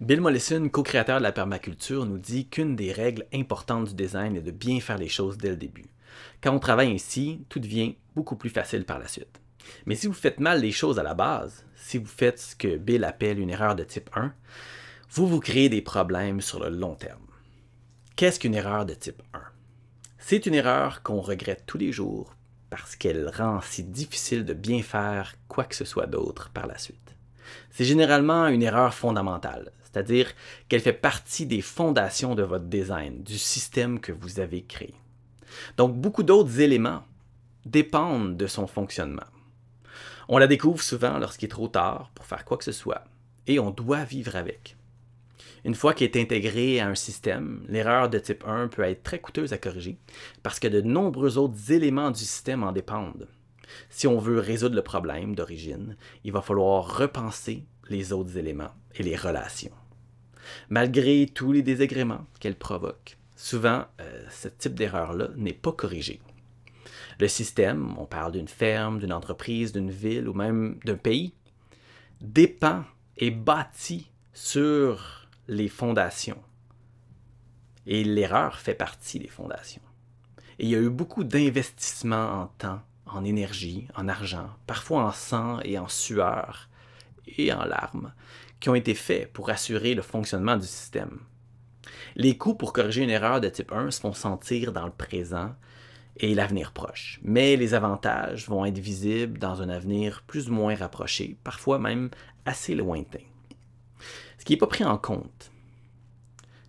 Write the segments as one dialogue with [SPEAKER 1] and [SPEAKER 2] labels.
[SPEAKER 1] Bill Mollison, co-créateur de la permaculture, nous dit qu'une des règles importantes du design est de bien faire les choses dès le début. Quand on travaille ainsi, tout devient beaucoup plus facile par la suite. Mais si vous faites mal les choses à la base, si vous faites ce que Bill appelle une erreur de type 1, vous vous créez des problèmes sur le long terme. Qu'est-ce qu'une erreur de type 1? C'est une erreur qu'on regrette tous les jours parce qu'elle rend si difficile de bien faire quoi que ce soit d'autre par la suite. C'est généralement une erreur fondamentale, c'est-à-dire qu'elle fait partie des fondations de votre design, du système que vous avez créé. Donc beaucoup d'autres éléments dépendent de son fonctionnement. On la découvre souvent lorsqu'il est trop tard pour faire quoi que ce soit, et on doit vivre avec. Une fois qu'elle est intégrée à un système, l'erreur de type 1 peut être très coûteuse à corriger parce que de nombreux autres éléments du système en dépendent. Si on veut résoudre le problème d'origine, il va falloir repenser les autres éléments et les relations. Malgré tous les désagréments qu'elle provoque, souvent, ce type d'erreur-là n'est pas corrigé. Le système, on parle d'une ferme, d'une entreprise, d'une ville ou même d'un pays, dépend et bâti sur les fondations. Et l'erreur fait partie des fondations. Et il y a eu beaucoup d'investissements en temps, en énergie, en argent, parfois en sang et en sueur et en larmes, qui ont été faits pour assurer le fonctionnement du système. Les coûts pour corriger une erreur de type 1 se font sentir dans le présent et l'avenir proche, mais les avantages vont être visibles dans un avenir plus ou moins rapproché, parfois même assez lointain. Ce qui n'est pas pris en compte,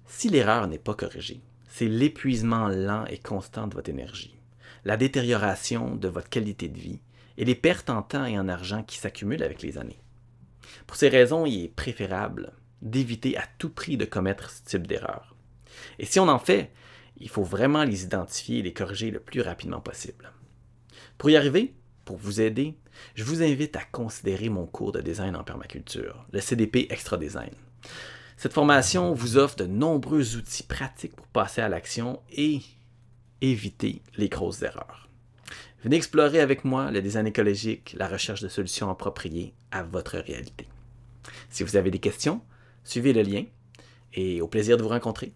[SPEAKER 1] si l'erreur n'est pas corrigée, c'est l'épuisement lent et constant de votre énergie, la détérioration de votre qualité de vie et les pertes en temps et en argent qui s'accumulent avec les années. Pour ces raisons, il est préférable d'éviter à tout prix de commettre ce type d'erreur. Et si on en fait, il faut vraiment les identifier et les corriger le plus rapidement possible. Pour y arriver, pour vous aider, je vous invite à considérer mon cours de design en permaculture, le CDP Extra Design. Cette formation vous offre de nombreux outils pratiques pour passer à l'action et éviter les grosses erreurs. Venez explorer avec moi le design écologique, la recherche de solutions appropriées à votre réalité. Si vous avez des questions, suivez le lien et au plaisir de vous rencontrer.